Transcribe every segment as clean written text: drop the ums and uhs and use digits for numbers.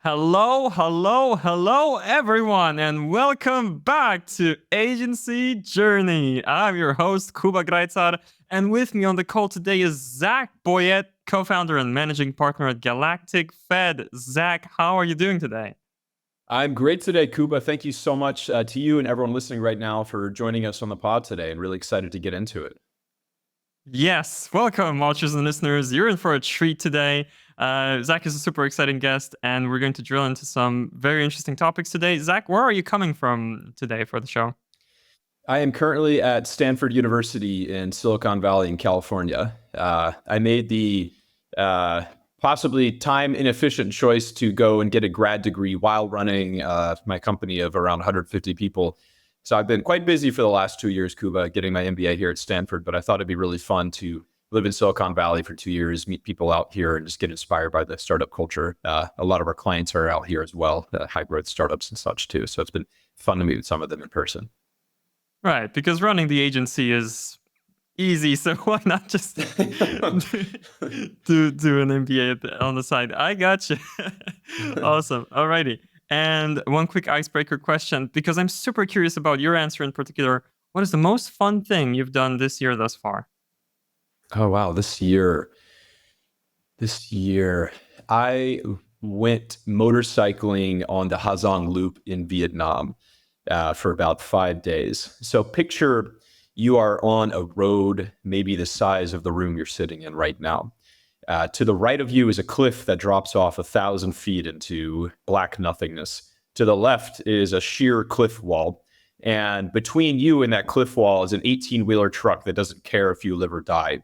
Hello, hello, hello, everyone, and welcome back to Agency Journey. I'm your host, Kuba Greizar, and with me on the call today is Zach Boyette, co-founder and managing partner at Galactic Fed. Zach, how are you doing today? I'm great today, Kuba. Thank you so much to you and everyone listening right now for joining us on the pod today, and really excited to get into it. Yes, welcome, watchers and listeners. You're in for a treat today. Zach is a super exciting guest, and we're going to drill into some very interesting topics today. Zach, where are you coming from today for the show? I am currently at Stanford University in Silicon Valley in California. I made the possibly time inefficient choice to go and get a grad degree while running my company of around 150 people. So I've been quite busy for the last 2 years, Kuba, getting my MBA here at Stanford, but I thought it'd be really fun to live in Silicon Valley for 2 years, meet people out here, and just get inspired by the startup culture. A lot of our clients are out here as well, high growth startups and such too. So it's been fun to meet some of them in person. Right, because running the agency is easy, so why not just do an MBA on the side? I got you. Awesome. Alrighty. And one quick icebreaker question, because I'm super curious about your answer in particular. What is the most fun thing you've done this year thus far? Oh wow, this year I went motorcycling on the Ha Giang Loop in Vietnam for about 5 days. So picture you are on a road, maybe the size of the room you're sitting in right now. To the right of you is a cliff that drops off 1,000 feet into black nothingness. To the left is a sheer cliff wall. And between you and that cliff wall is an 18-wheeler truck that doesn't care if you live or die.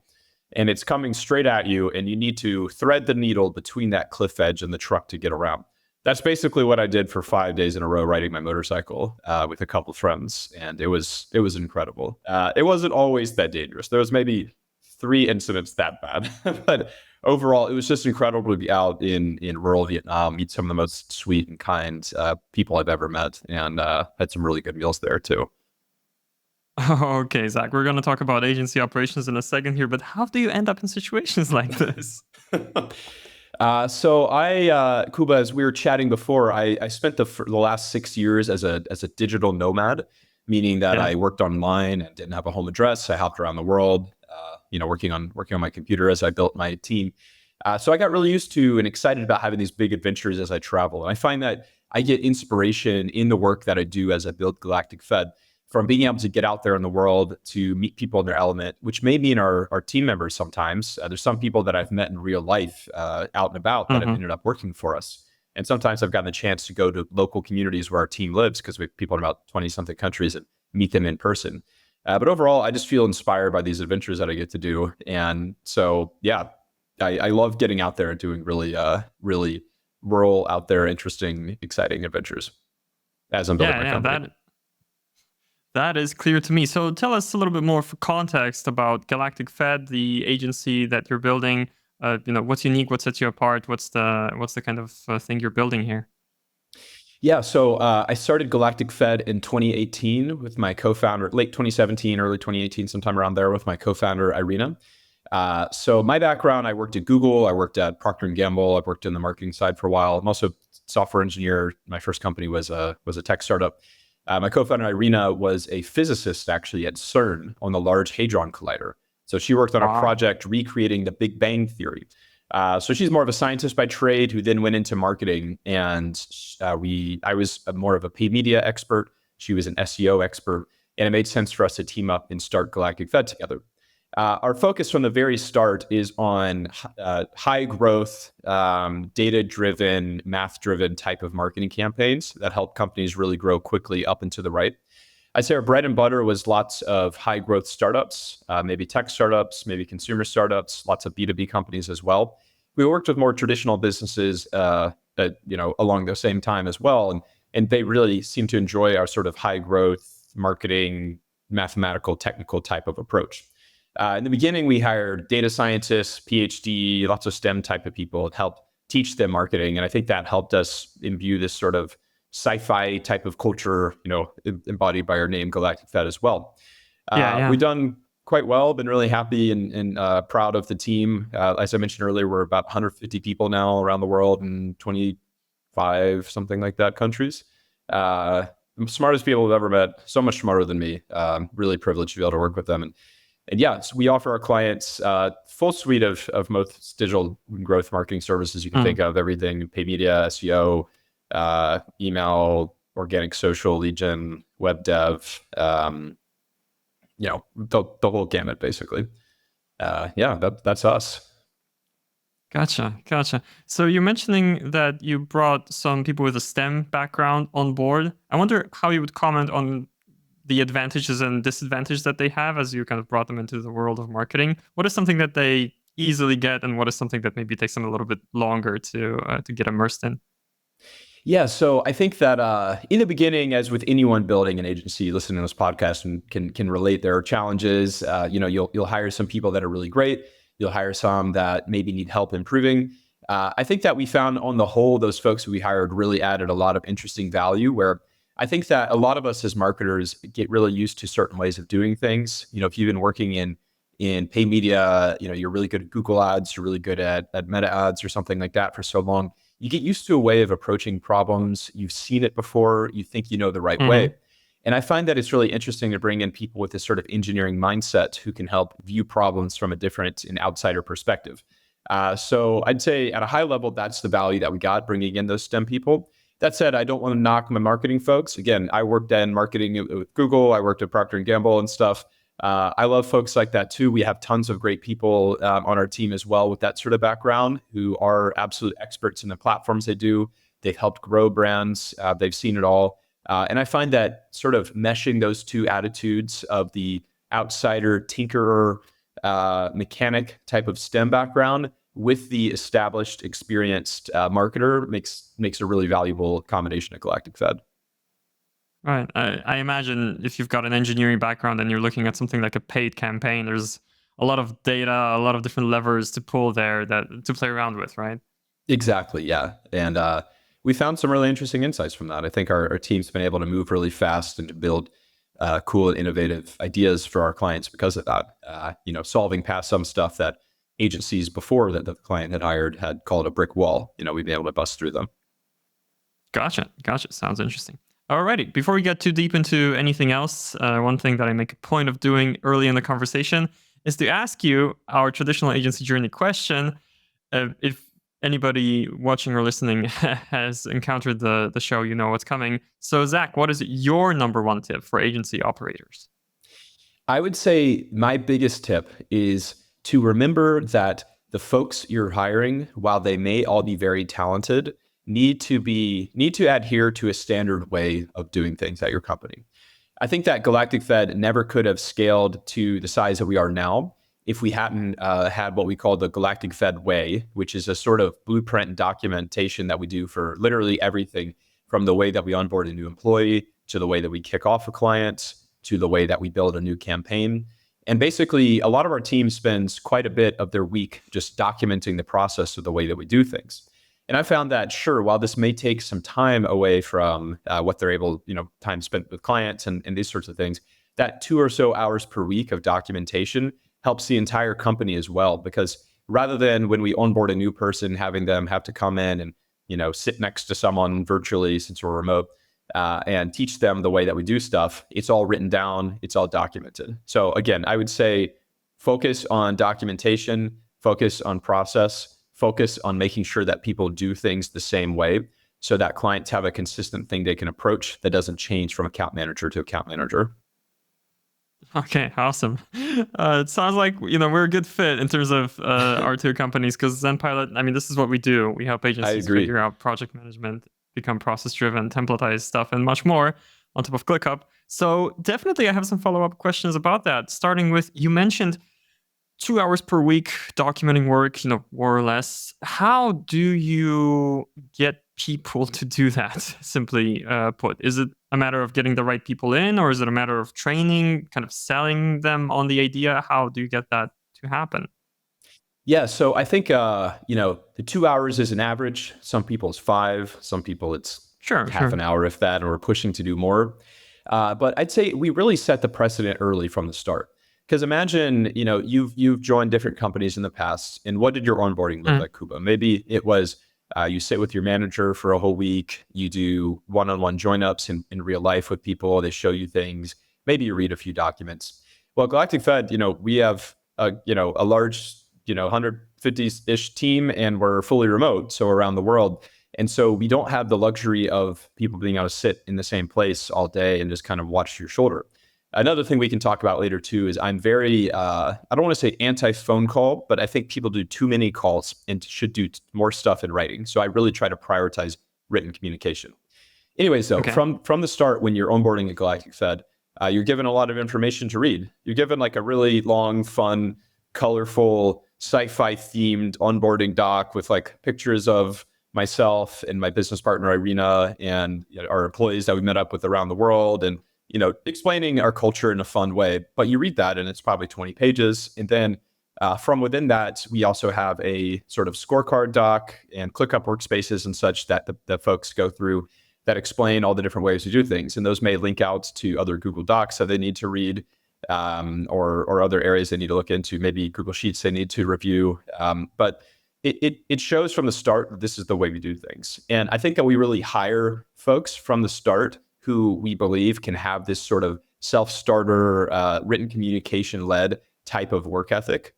And it's coming straight at you, and you need to thread the needle between that cliff edge and the truck to get around. That's basically what I did for 5 days in a row, riding my motorcycle with a couple friends, and it was incredible. It wasn't always that dangerous. There was maybe 3 incidents that bad, but overall, it was just incredible to be out in rural Vietnam, meet some of the most sweet and kind people I've ever met, and had some really good meals there too. Okay, Zach, we're going to talk about agency operations in a second here, but how do you end up in situations like this? Kuba, as we were chatting before, I spent the last 6 years as a digital nomad, meaning that Yeah. I worked online and didn't have a home address. I hopped around the world, working on my computer as I built my team. So I got really used to and excited about having these big adventures as I travel. And I find that I get inspiration in the work that I do as I build Galactic Fed from being able to get out there in the world to meet people in their element, which may mean our team members sometimes. There's some people that I've met in real life out and about that have Hmm. ended up working for us. And sometimes I've gotten the chance to go to local communities where our team lives because we have people in about 20 something countries and meet them in person. But overall, I just feel inspired by these adventures that I get to do. And so, yeah, I love getting out there and doing really rural, out there, interesting, exciting adventures as I'm building Yeah, my yeah, company. that is clear to me. So tell us a little bit more for context about Galactic Fed, the agency that you're building. What's unique, what sets you apart, what's the kind of thing you're building here? Yeah, so I started Galactic Fed in 2018 with my co-founder, late 2017, early 2018, sometime around there with my co-founder, Irina. So my background, I worked at Google, I worked at Procter& and Gamble, I've worked in the marketing side for a while. I'm also a software engineer. My first company was a tech startup. My co-founder, Irina, was a physicist actually at CERN on the Large Hadron Collider. So she worked on a Wow. project recreating the Big Bang Theory. So she's more of a scientist by trade who then went into marketing, and I was more of a paid media expert. She was an SEO expert, and it made sense for us to team up and start Galactic Fed together. Our focus from the very start is on high growth, data driven, math driven type of marketing campaigns that help companies really grow quickly up and to the right. I'd say our bread and butter was lots of high growth startups, maybe tech startups, maybe consumer startups, lots of B2B companies as well. We worked with more traditional businesses along the same time as well. And they really seem to enjoy our sort of high growth marketing, mathematical, technical type of approach. In the beginning, we hired data scientists, PhD, lots of STEM type of people and helped teach them marketing. And I think that helped us imbue this sort of sci-fi type of culture, embodied by our name, Galactic Fed, as well. Yeah, yeah. We've done quite well, been really happy and proud of the team. As I mentioned earlier, we're about 150 people now around the world in 20 5, something like that, countries. Smartest people I've ever met, so much smarter than me. Really privileged to be able to work with them. And yeah, so we offer our clients full suite of most digital growth marketing services you can think of, everything, paid media, SEO, email, organic social, lead gen, web dev, the whole gamut, basically. That's us. Gotcha. So you're mentioning that you brought some people with a STEM background on board. I wonder how you would comment on the advantages and disadvantages that they have as you kind of brought them into the world of marketing. What is something that they easily get, and what is something that maybe takes them a little bit longer to get immersed in? Yeah, so I think that in the beginning, as with anyone building an agency, listening to this podcast and can relate, there are challenges. You'll hire some people that are really great. You'll hire some that maybe need help improving. I think that we found on the whole, those folks who we hired really added a lot of interesting value, where I think that a lot of us as marketers get really used to certain ways of doing things. If you've been working in paid media, you're really good at Google ads, you're really good at meta ads or something like that for so long, you get used to a way of approaching problems. You've seen it before. You think you know the right way. And I find that it's really interesting to bring in people with this sort of engineering mindset who can help view problems from a different and outsider perspective. So I'd say at a high level, that's the value that we got bringing in those STEM people. That said, I don't want to knock my marketing folks. Again, I worked in marketing with Google. I worked at Procter & Gamble and stuff. I love folks like that too. We have tons of great people on our team as well with that sort of background who are absolute experts in the platforms they do. They've helped grow brands. They've seen it all. And I find that sort of meshing those two attitudes of the outsider, tinkerer, mechanic type of STEM background with the established, experienced marketer makes a really valuable combination at Galactic Fed. Right. I imagine if you've got an engineering background and you're looking at something like a paid campaign, there's a lot of data, a lot of different levers to pull there that to play around with, right? Exactly. Yeah. And we found some really interesting insights from that. I think our team's been able to move really fast and to build cool and innovative ideas for our clients because of that. Solving past some stuff that agencies before that the client had hired had called a brick wall. We'd be able to bust through them. Gotcha. Sounds interesting. Alrighty. Before we get too deep into anything else, one thing that I make a point of doing early in the conversation is to ask you our traditional agency journey question. If anybody watching or listening has encountered the show, you know what's coming. So, Zach, what is your number one tip for agency operators? I would say my biggest tip is to remember that the folks you're hiring, while they may all be very talented, need to adhere to a standard way of doing things at your company. I think that Galactic Fed never could have scaled to the size that we are now if we hadn't had what we call the Galactic Fed way, which is a sort of blueprint and documentation that we do for literally everything from the way that we onboard a new employee to the way that we kick off a client to the way that we build a new campaign. And basically, a lot of our team spends quite a bit of their week just documenting the process of the way that we do things. And I found that, sure, while this may take some time away from what they're able, time spent with clients and these sorts of things, that 2 or so hours per week of documentation helps the entire company as well. Because rather than when we onboard a new person, having them have to come in and, sit next to someone virtually since we're remote and teach them the way that we do stuff, it's all written down, it's all documented. So again, I would say focus on documentation, focus on process, focus on making sure that people do things the same way so that clients have a consistent thing they can approach that doesn't change from account manager to account manager. Okay, awesome. It sounds like we're a good fit in terms of our two companies because ZenPilot, this is what we do. We help agencies figure out project management, become process-driven, templatize stuff, and much more on top of ClickUp. So definitely I have some follow-up questions about that, starting with, you mentioned 2 hours per week documenting work, more or less. How do you get people to do that, simply put? Is it a matter of getting the right people in, or is it a matter of training, kind of selling them on the idea? How do you get that to happen? Yeah, so I think, the 2 hours is an average. Some people it's 5, some people it's half an hour, if that, and we're pushing to do more. But I'd say we really set the precedent early from the start. Because imagine, you've joined different companies in the past, and what did your onboarding look like, Kuba? Maybe it was You sit with your manager for a whole week. You do one-on-one join-ups in real life with people. They show you things. Maybe you read a few documents. Well, Galactic Fed, we have a large, 150-ish team, and we're fully remote, so around the world. And so we don't have the luxury of people being able to sit in the same place all day and just kind of watch your shoulder. Another thing we can talk about later too is I'm very, I don't want to say anti-phone call, but I think people do too many calls and should do more stuff in writing. So I really try to prioritize written communication. Anyways, though, Okay. from the start, when you're onboarding at Galactic Fed, you're given a lot of information to read. You're given like a really long, fun, colorful, sci-fi themed onboarding doc with like pictures of myself and my business partner Irina and our employees that we met up with around the world, and explaining our culture in a fun way. But you read that and it's probably 20 pages. And then from within that, we also have a sort of scorecard doc and ClickUp workspaces and such that the folks go through that explain all the different ways to do things. And those may link out to other Google Docs that they need to read, or other areas they need to look into, maybe Google Sheets they need to review. But it shows from the start that this is the way we do things. And I think that we really hire folks from the start who we believe can have this sort of self-starter, written communication-led type of work ethic,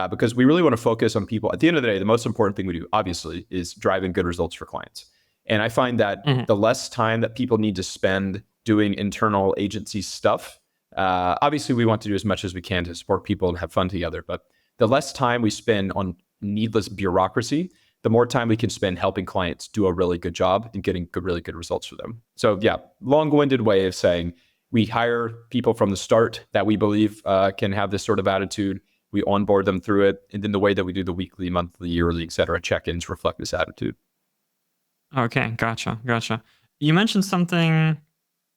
because we really want to focus on people. At the end of the day, the most important thing we do, obviously, is driving good results for clients. And I find that the less time that people need to spend doing internal agency stuff, obviously we want to do as much as we can to support people and have fun together, but the less time we spend on needless bureaucracy, the more time we can spend helping clients do a really good job and getting really good results for them. So yeah, long-winded way of saying we hire people from the start that we believe can have this sort of attitude. We onboard them through it. And then the way that we do the weekly, monthly, yearly, et cetera, check-ins reflect this attitude. Okay, gotcha. You mentioned something.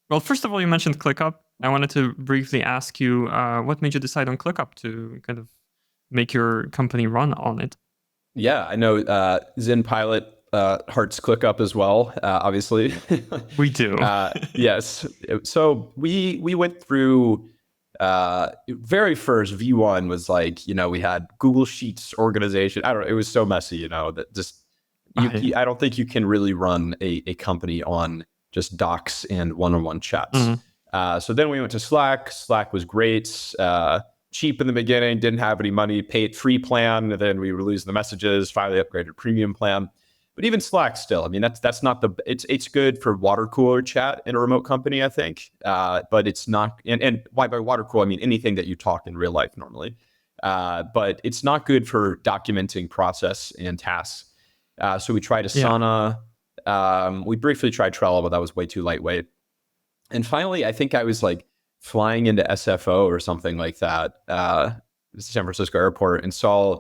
Well, first of all, you mentioned ClickUp. I wanted to briefly ask you, what made you decide on ClickUp to kind of make your company run on it? Yeah, I know Zen Pilot hearts ClickUp as well, obviously. We do. Yes. So we went through very first V1 was like, we had Google Sheets organization. I don't know. It was so messy, that just I don't think you can really run a company on just docs and one-on-one chats. So then we went to Slack. Slack was great. Cheap in the beginning, didn't have any money, paid free plan, and then we were losing the messages, finally upgraded premium plan. But even Slack still, that's not it's good for water cooler chat in a remote company, I think. But it's not, and why by water cooler, I mean anything that you talk in real life normally. But it's not good for documenting process and tasks. So we tried Asana. We briefly tried Trello, but that was way too lightweight. And finally, I think I was like flying into SFO or something like that, San Francisco airport, and saw,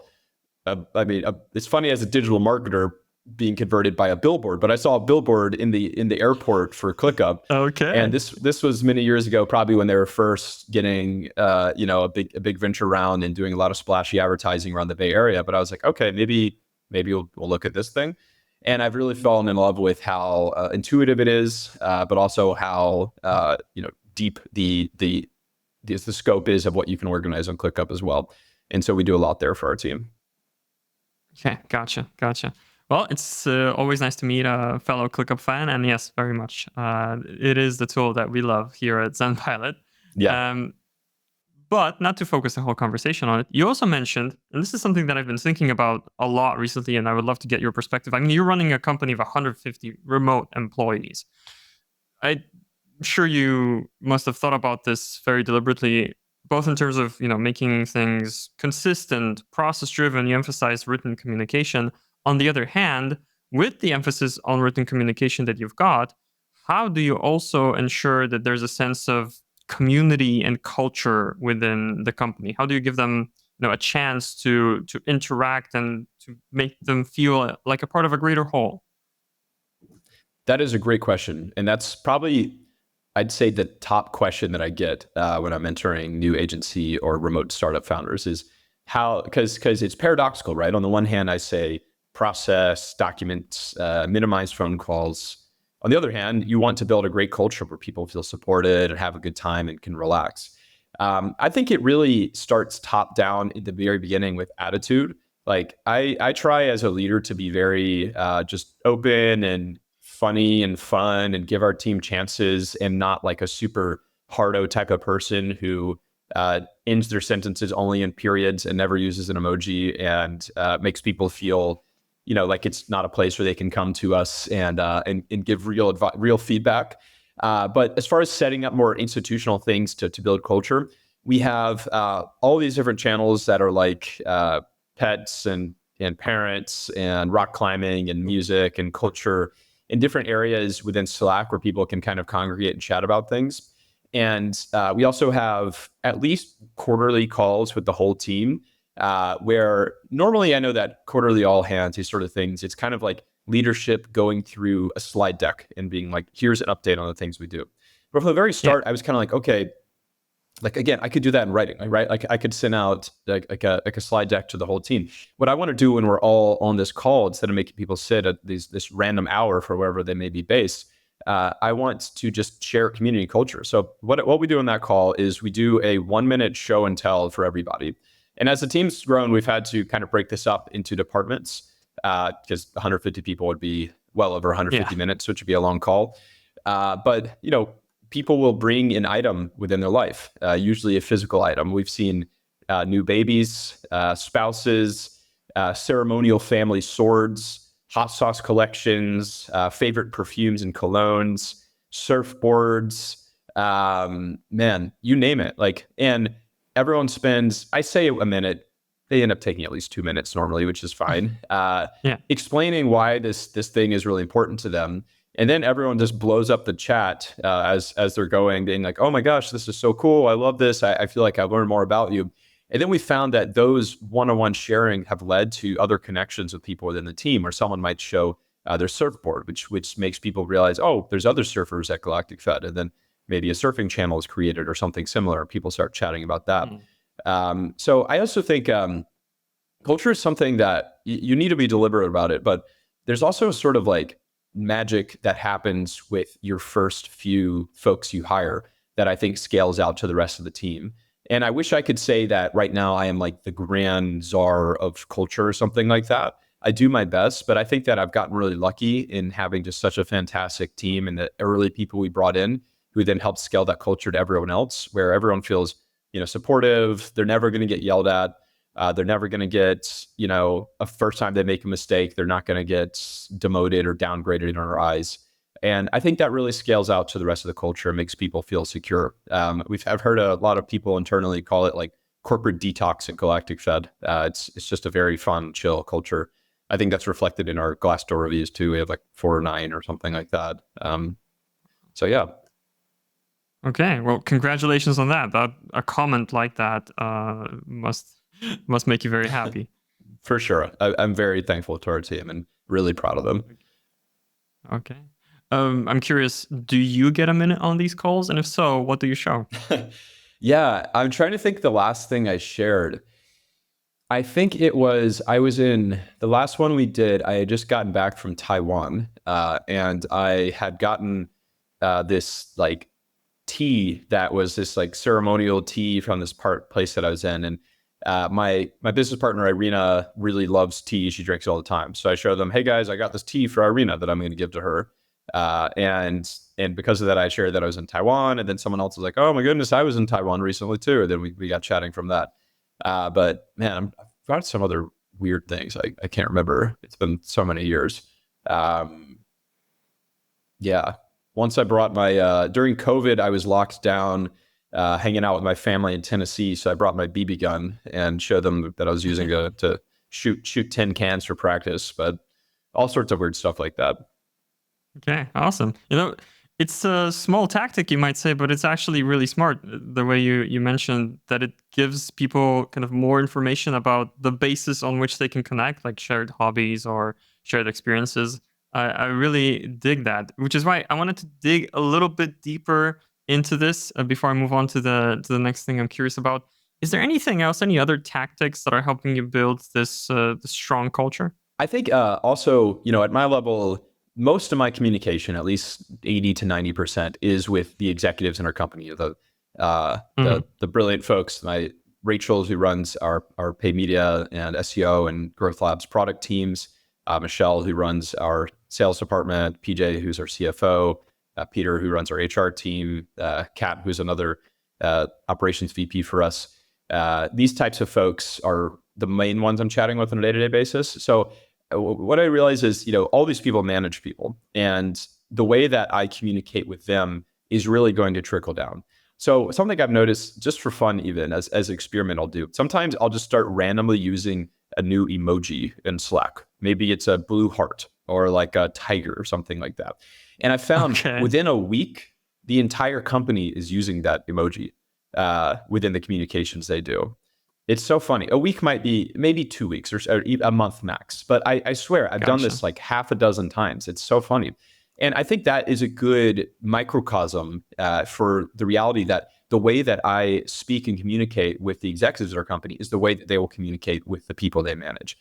it's funny as a digital marketer being converted by a billboard, but I saw a billboard in the airport for ClickUp. Okay. And this was many years ago, probably when they were first getting, a big venture round and doing a lot of splashy advertising around the Bay Area. But I was like, okay, maybe we'll look at this thing. And I've really fallen in love with how intuitive it is, but also how deep the scope is of what you can organize on ClickUp as well. And so we do a lot there for our team. Okay, gotcha. Well, it's always nice to meet a fellow ClickUp fan, and yes, very much. It is the tool that we love here at Zen Pilot. Yeah. But not to focus the whole conversation on it, you also mentioned, and this is something that I've been thinking about a lot recently, and I would love to get your perspective. I mean, you're running a company of 150 remote employees. I'm sure you must have thought about this very deliberately, both in terms of making things consistent, process-driven. You emphasize written communication. On the other hand, with the emphasis on written communication that you've got, how do you also ensure that there's a sense of community and culture within the company? How do you give them a chance to interact and to make them feel like a part of a greater whole? That is a great question. And that's probably, I'd say, the top question that I get when I'm mentoring new agency or remote startup founders is how, because it's paradoxical, right? On the one hand, I say process, documents, minimize phone calls. On the other hand, you want to build a great culture where people feel supported and have a good time and can relax. I think it really starts top down in the very beginning with attitude. Like I try as a leader to be very just open and funny and fun and give our team chances, and not like a super hardo type of person who ends their sentences only in periods and never uses an emoji, and makes people feel, like it's not a place where they can come to us and give real feedback. But as far as setting up more institutional things to build culture, we have all these different channels that are like pets and parents and rock climbing and music and culture in different areas within Slack where people can kind of congregate and chat about things. And we also have at least quarterly calls with the whole team, where normally I know that quarterly all hands, these sort of things, it's kind of like leadership going through a slide deck and being like, here's an update on the things we do. But from the very start, I was kind of like, okay, like, again, I could do that in writing, right? Like I could send out like a slide deck to the whole team. What I want to do when we're all on this call, instead of making people sit at this random hour for wherever they may be based, I want to just share community culture. So what we do in that call is we do a 1-minute show and tell for everybody. And as the team's grown, we've had to kind of break this up into departments, because 150 people would be well over 150 minutes, which would be a long call. But people will bring an item within their life, usually a physical item. We've seen new babies, spouses, ceremonial family swords, hot sauce collections, favorite perfumes and colognes, surfboards, man, you name it. Like, and everyone spends, I say a minute, they end up taking at least 2 minutes normally, which is fine, explaining why this thing is really important to them. And then everyone just blows up the chat as they're going, being like, oh my gosh, this is so cool. I love this. I feel like I've learned more about you. And then we found that those one-on-one sharing have led to other connections with people within the team, where someone might show their surfboard, which makes people realize, oh, there's other surfers at Galactic Fed. And then maybe a surfing channel is created or something similar. People start chatting about that. So I also think culture is something that you need to be deliberate about it, but there's also sort of like magic that happens with your first few folks you hire that I think scales out to the rest of the team. And I wish I could say that right now I am like the grand czar of culture or something like that. I do my best, but I think that I've gotten really lucky in having just such a fantastic team, and the early people we brought in who then helped scale that culture to everyone else, where everyone feels, supportive. They're never going to get yelled at. They're never going to get, a first time they make a mistake, they're not going to get demoted or downgraded in our eyes. And I think that really scales out to the rest of the culture and makes people feel secure. I've heard a lot of people internally call it like corporate detox at Galactic Fed. It's just a very fun, chill culture. I think that's reflected in our Glassdoor reviews too. We have like 4 or 9 or something like that. So yeah. Okay, well, congratulations on that. A comment like that must make you very happy. For sure. I'm very thankful to our team and really proud of them. Okay. I'm curious, do you get a minute on these calls? And if so, what do you show? Yeah, I'm trying to think the last thing I shared. I think I was in the last one we did. I had just gotten back from Taiwan, and I had gotten this like tea that was this like ceremonial tea from this place that I was in. And my business partner, Irina, really loves tea. She drinks it all the time. So I showed them, hey guys, I got this tea for Irina that I'm going to give to her. And because of that, I shared that I was in Taiwan. And then someone else was like, oh my goodness, I was in Taiwan recently too. And then we got chatting from that. But man, I've got some other weird things. I can't remember. It's been so many years. Yeah. Once I brought my, during COVID, I was locked down, hanging out with my family in Tennessee. So I brought my BB gun and showed them that I was using to shoot tin cans for practice, but all sorts of weird stuff like that. Okay, awesome. It's a small tactic, you might say, but it's actually really smart. The way you mentioned that it gives people kind of more information about the basis on which they can connect, like shared hobbies or shared experiences. I really dig that, which is why I wanted to dig a little bit deeper into this before I move on to the next thing I'm curious about. Is there anything else, any other tactics that are helping you build this strong culture? I think also, at my level, most of my communication, at least 80 to 90%, is with the executives in our company, the brilliant folks, my Rachel, who runs our paid media and SEO and Growth Labs product teams, Michelle, who runs our sales department, PJ, who's our CFO, Peter, who runs our HR team, Kat, who's another operations VP for us. These types of folks are the main ones I'm chatting with on a day-to-day basis. So what I realize is, all these people manage people, and the way that I communicate with them is really going to trickle down. So something I've noticed, just for fun, even as an experiment, I'll do. Sometimes I'll just start randomly using a new emoji in Slack. Maybe it's a blue heart or like a tiger or something like that. And I found within a week, the entire company is using that emoji within the communications they do. It's so funny. A week might be maybe 2 weeks or a month max. But I swear, I've done this like half a dozen times. It's so funny. And I think that is a good microcosm for the reality that the way that I speak and communicate with the executives of our company is the way that they will communicate with the people they manage.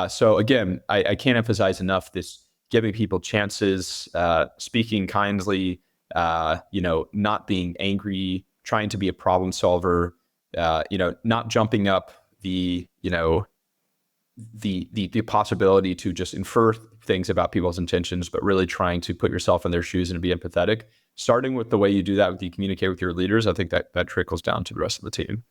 So again, I can't emphasize enough this giving people chances, speaking kindly, not being angry, trying to be a problem solver, not jumping up the possibility to just infer things about people's intentions, but really trying to put yourself in their shoes and be empathetic. Starting with the way you do that, with you communicate with your leaders, I think that trickles down to the rest of the team.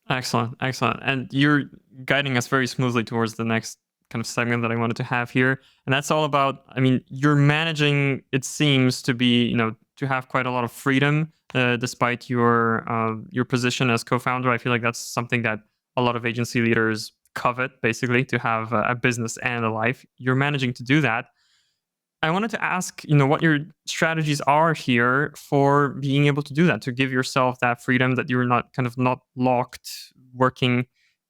Excellent. And you're guiding us very smoothly towards the next kind of segment that I wanted to have here. And that's all about, you're managing, it seems to be, to have quite a lot of freedom, despite your position as co-founder. I feel like that's something that a lot of agency leaders covet, basically, to have a business and a life. You're managing to do that. I wanted to ask, what your strategies are here for being able to do that, to give yourself that freedom, that you're not locked working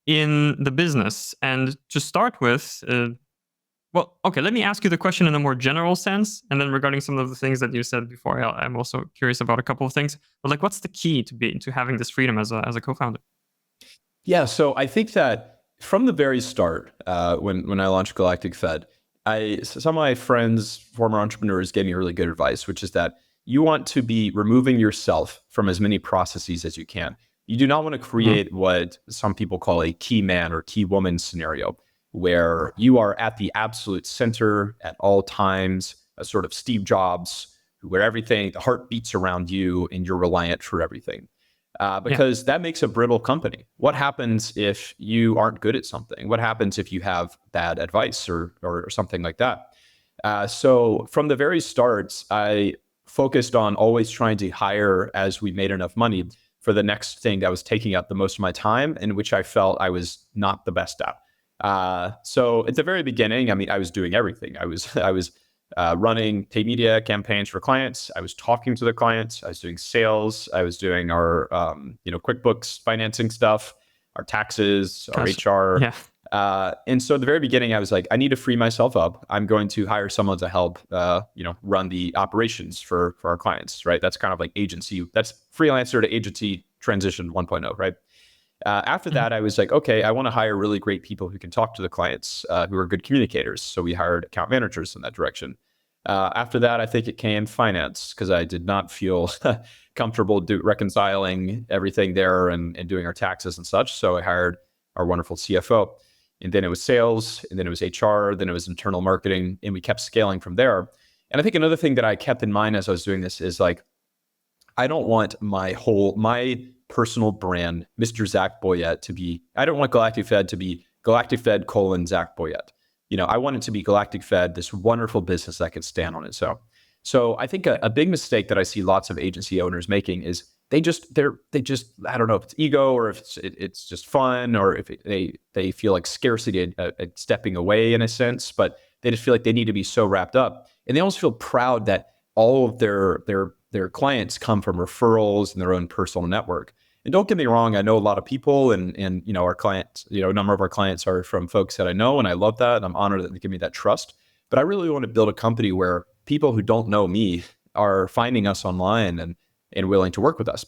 in the business. And to start with, let me ask you the question in a more general sense. And then regarding some of the things that you said before, I'm also curious about a couple of things. But what's the key to having this freedom as a co-founder? Yeah, so I think that from the very start, when I launched Galactic Fed, some of my friends, former entrepreneurs, gave me really good advice, which is that you want to be removing yourself from as many processes as you can. You do not want to create what some people call a key man or key woman scenario, where you are at the absolute center at all times, a sort of Steve Jobs, where the heart beats around you and you're reliant for everything. Because that makes a brittle company. What happens if you aren't good at something? What happens if you have bad advice or something like that? So from the very start, I focused on always trying to hire as we made enough money for the next thing that was taking up the most of my time and which I felt I was not the best at. So at the very beginning, I was doing everything. I was running paid media campaigns for clients. I was talking to the clients. I was doing sales. I was doing our QuickBooks financing stuff, our taxes, our HR. Yeah. And so at the very beginning, I was like, I need to free myself up. I'm going to hire someone to help, run the operations for our clients, right? That's kind of like agency. That's freelancer to agency transition 1.0, right? After that, I was like, okay, I want to hire really great people who can talk to the clients, who are good communicators. So we hired account managers in that direction. After that, I think it came finance, because I did not feel comfortable reconciling everything there and doing our taxes and such. So I hired our wonderful CFO. And then it was sales, and then it was HR, then it was internal marketing, and we kept scaling from there. And I think another thing that I kept in mind as I was doing this is I don't want my personal brand, Mr. Zach Boyette, I don't want Galactic Fed to be Galactic Fed : Zach Boyette. I want it to be Galactic Fed, this wonderful business that can stand on its own. So I think a big mistake that I see lots of agency owners making is they just I don't know if it's ego or if it's just fun, or if they feel like scarcity at stepping away in a sense, but they just feel like they need to be so wrapped up, and they almost feel proud that all of their clients come from referrals and their own personal network. And don't get me wrong, I know a lot of people, and our clients, a number of our clients are from folks that I know, and I love that, and I'm honored that they give me that trust. But I really want to build a company where people who don't know me are finding us online and willing to work with us.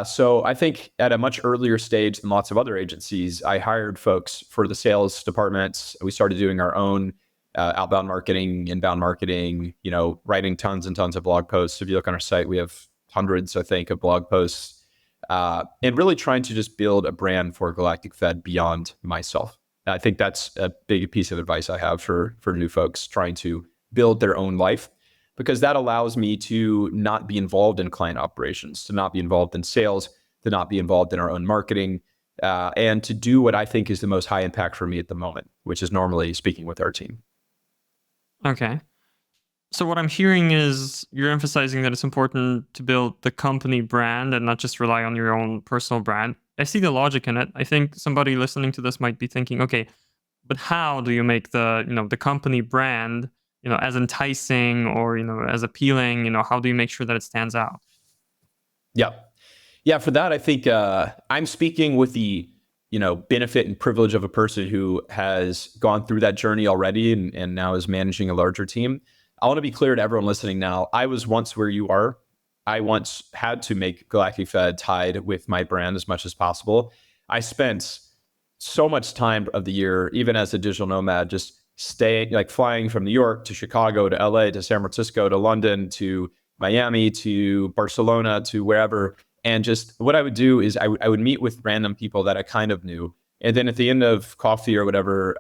So I think at a much earlier stage than lots of other agencies, I hired folks for the sales departments. We started doing our own outbound marketing, inbound marketing, writing tons and tons of blog posts. If you look on our site, we have hundreds, I think, of blog posts. and really trying to just build a brand for Galactic Fed beyond myself. I think that's a big piece of advice I have for new folks trying to build their own life, because that allows me to not be involved in client operations, to not be involved in sales, to not be involved in our own marketing, and to do what I think is the most high impact for me at the moment, which is normally speaking with our team. Okay. So what I'm hearing is you're emphasizing that it's important to build the company brand and not just rely on your own personal brand. I see the logic in it. I think somebody listening to this might be thinking, okay, but how do you make the company brand, as enticing or, as appealing? How do you make sure that it stands out? Yeah. Yeah, for that, I think I'm speaking with the benefit and privilege of a person who has gone through that journey already and now is managing a larger team. I want to be clear to everyone listening now. I was once where you are. I once had to make Galactic Fed tied with my brand as much as possible. I spent so much time of the year, even as a digital nomad, just staying, like flying from New York to Chicago to LA to San Francisco to London to Miami to Barcelona to wherever. And just what I would do is I would meet with random people that I kind of knew. And then at the end of coffee or whatever,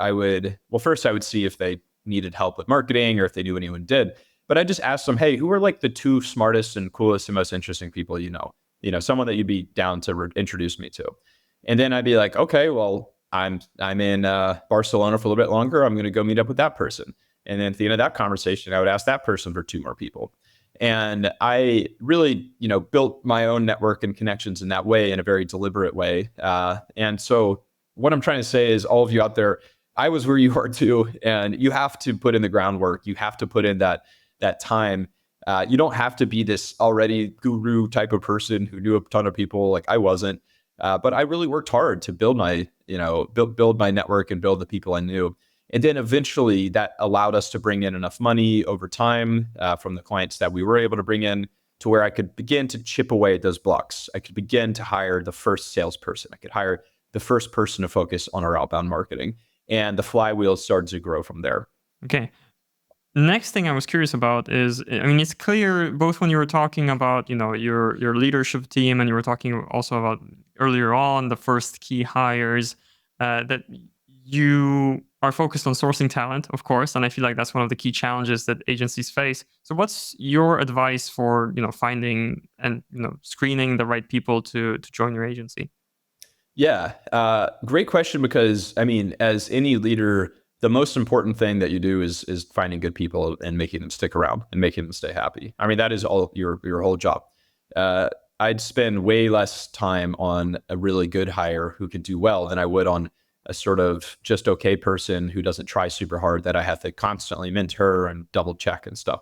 first I would see if they needed help with marketing or if they knew anyone did. But I just asked them, hey, who are like the two smartest and coolest and most interesting people you know? Someone that you'd be down to introduce me to. And then I'd be like, okay, well, I'm in Barcelona for a little bit longer. I'm going to go meet up with that person. And then at the end of that conversation, I would ask that person for two more people. And I really, built my own network and connections in that way, in a very deliberate way. And so what I'm trying to say is, all of you out there, I was where you are too, and you have to put in the groundwork. You have to put in that time. You don't have to be this already guru type of person who knew a ton of people. Like I wasn't, but I really worked hard to build my, build my network and build the people I knew. And then eventually that allowed us to bring in enough money over time from the clients that we were able to bring in, to where I could begin to chip away at those blocks. I could begin to hire the first salesperson. I could hire the first person to focus on our outbound marketing. And the flywheel started to grow from there. Okay. Next thing I was curious about is, it's clear both when you were talking about, your leadership team, and you were talking also about earlier on the first key hires, that you are focused on sourcing talent, of course, and I feel like that's one of the key challenges that agencies face. So what's your advice for, finding and, screening the right people to join your agency? Yeah, great question, because as any leader, the most important thing that you do is finding good people and making them stick around and making them stay happy. That is all your whole job. I'd spend way less time on a really good hire who could do well than I would on a sort of just okay person who doesn't try super hard, that I have to constantly mentor and double check and stuff.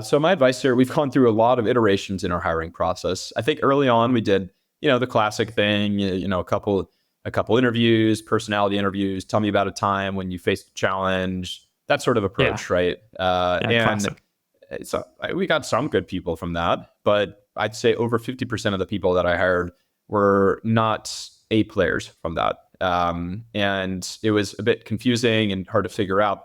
So my advice here, we've gone through a lot of iterations in our hiring process. I think early on we did, the classic thing, a couple interviews, personality interviews, tell me about a time when you faced a challenge, that sort of approach, Yeah. right? And so we got some good people from that, but I'd say over 50% of the people that I hired were not A players from that. And it was a bit confusing and hard to figure out.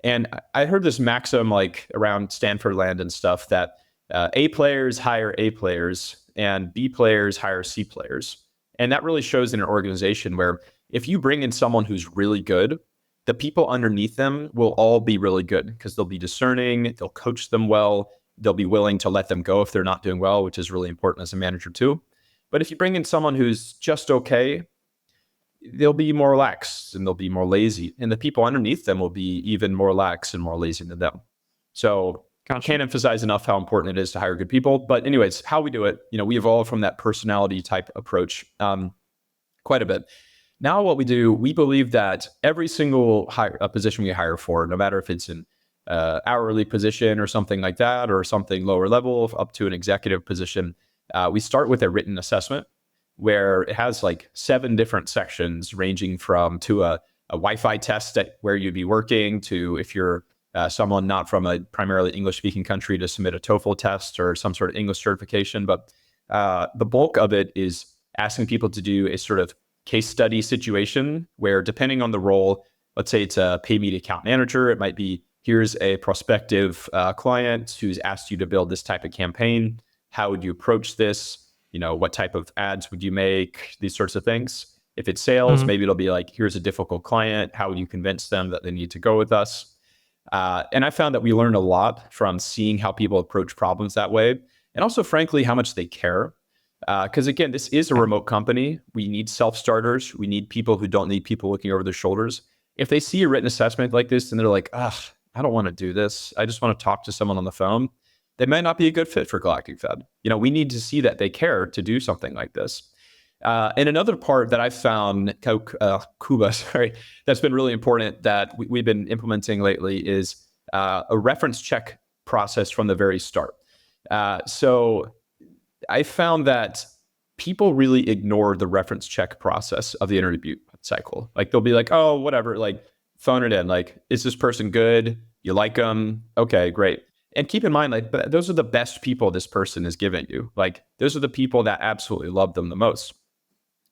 And I heard this maxim like around Stanford land and stuff, that A players hire A players and B players hire C players. And that really shows in an organization where if you bring in someone who's really good, the people underneath them will all be really good, because they'll be discerning, they'll coach them well, they'll be willing to let them go if they're not doing well, which is really important as a manager too. But if you bring in someone who's just okay, they'll be more lax and they'll be more lazy, and the people underneath them will be even more lax and more lazy than them. So Gotcha. Can't emphasize enough how important it is to hire good people. But anyways, how we do it, we evolved from that personality type approach quite a bit. Now what we do, we believe that every single position we hire for, no matter if it's an hourly position or something like that, or something lower level up to an executive position, we start with a written assessment where it has like 7 different sections, ranging from to a Wi-Fi test at where you'd be working, to if you're someone not from a primarily English-speaking country, to submit a TOEFL test or some sort of English certification. But the bulk of it is asking people to do a sort of case study situation where, depending on the role, let's say it's a paid media account manager, it might be, here's a prospective client who's asked you to build this type of campaign. How would you approach this? what type of ads would you make, these sorts of things. If it's sales, Mhm. maybe it'll be like, here's a difficult client. How would you convince them that they need to go with us? And I found that we learned a lot from seeing how people approach problems that way, and also, frankly, how much they care. Because again, this is a Yeah. remote company. We need self-starters. We need people who don't need people looking over their shoulders. If they see a written assessment like this and they're like, ugh, I don't want to do this. I just want to talk to someone on the phone. They might not be a good fit for Galactic Fed. We need to see that they care to do something like this. And another part that I found, Kuba, sorry, that's been really important that we've been implementing lately is a reference check process from the very start. So I found that people really ignore the reference check process of the interview cycle. Like they'll be like, oh, whatever, like phone it in. Like, is this person good? You like them? Okay, great. And keep in mind, like those are the best people this person is giving you. Like those are the people that absolutely love them the most.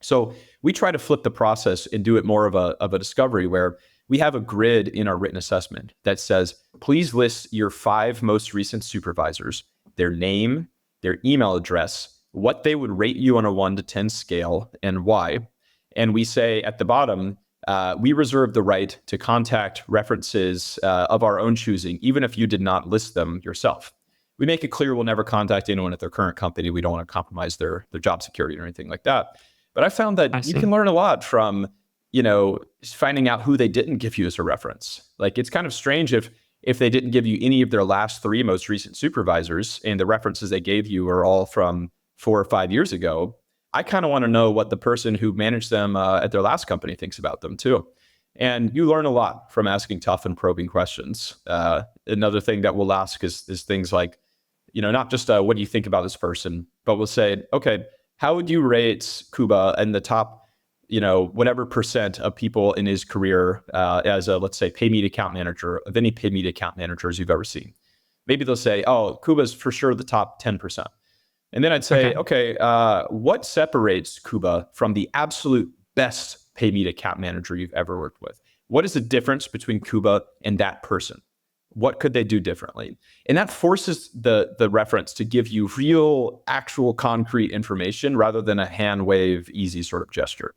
So we try to flip the process and do it more of a discovery where we have a grid in our written assessment that says, please list your 5 most recent supervisors, their name, their email address, what they would rate you on a 1 to 10 scale, and why. And we say at the bottom, we reserve the right to contact references of our own choosing, even if you did not list them yourself. We make it clear we'll never contact anyone at their current company. We don't want to compromise their job security or anything like that. But I found I that you see. can learn a lot from, finding out who they didn't give you as a reference. Like it's kind of strange if they didn't give you any of their last 3 most recent supervisors and the references they gave you are all from 4 or 5 years ago. I kind of want to know what the person who managed them at their last company thinks about them too. And you learn a lot from asking tough and probing questions. Another thing that we'll ask is things like, not just what do you think about this person, but we'll say, okay, how would you rate Kuba and the top, whatever percent of people in his career as a, let's say, paid media account manager of any paid media account managers you've ever seen? Maybe they'll say, oh, Kuba's for sure the top 10%. And then I'd say, Okay. okay, what separates Kuba from the absolute best paid media account manager you've ever worked with? What is the difference between Kuba and that person? What could they do differently? And that forces the reference to give you real, actual, concrete information rather than a hand wave, easy sort of gesture.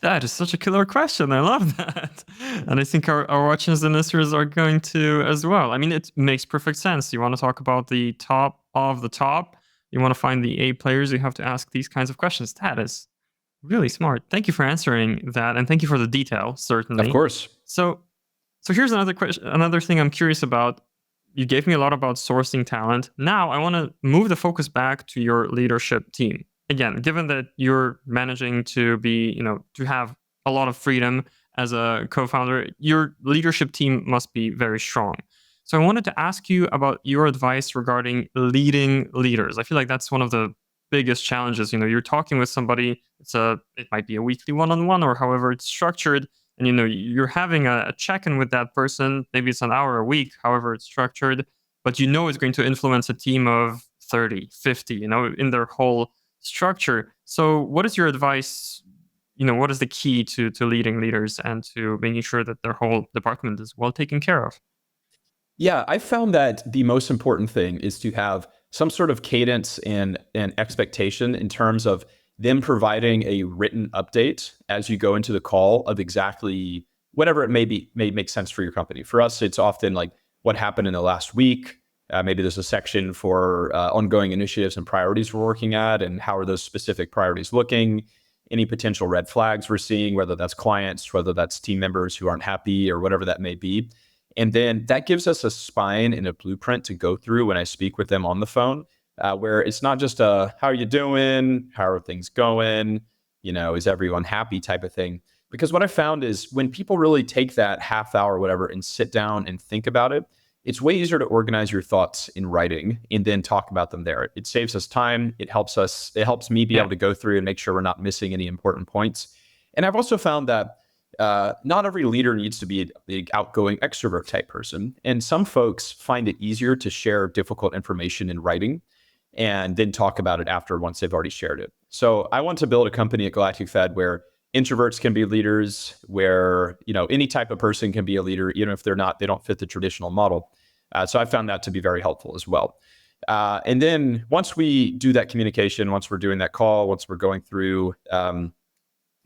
That is such a killer question. I love that. And I think our watchers and listeners are going to as well. I mean, it makes perfect sense. You want to talk about the top of the top. You want to find the A players. You have to ask these kinds of questions. That is really smart. Thank you for answering that. And thank you for the detail, Of certainly. course. So, so here's another question, another thing I'm curious about. You gave me a lot about sourcing talent. Now I want to move the focus back to your leadership team. Again, given that you're managing to be, to have a lot of freedom as a co-founder, your leadership team must be very strong. So I wanted to ask you about your advice regarding leading leaders. I feel like that's one of the biggest challenges. You're talking with somebody, it might be a weekly one-on-one or however it's structured, and you're having a check-in with that person. Maybe it's an hour a week, however it's structured, but it's going to influence a team of 30, 50, in their whole structure. So what is your advice? What is the key to leading leaders and to making sure that their whole department is well taken care of? Yeah, I found that the most important thing is to have some sort of cadence and expectation in terms of them providing a written update as you go into the call of exactly whatever it may make sense for your company. For us, it's often like what happened in the last week. Maybe there's a section for ongoing initiatives and priorities we're working at, and how are those specific priorities looking? Any potential red flags we're seeing, whether that's clients, whether that's team members who aren't happy, or whatever that may be. And then that gives us a spine and a blueprint to go through when I speak with them on the phone, where it's not just a how are you doing? How are things going? Is everyone happy type of thing? Because what I found is when people really take that half hour or whatever and sit down and think about it, it's way easier to organize your thoughts in writing and then talk about them there. It saves us time. It helps me be Yeah. able to go through and make sure we're not missing any important points. And I've also found that not every leader needs to be a big outgoing extrovert type person. And some folks find it easier to share difficult information in writing and then talk about it after once they've already shared it. So I want to build a company at Galactic Fed where introverts can be leaders, where any type of person can be a leader, even if they don't fit the traditional model. So I found that to be very helpful as well. And then once we do that communication, once we're doing that call, once we're going through, the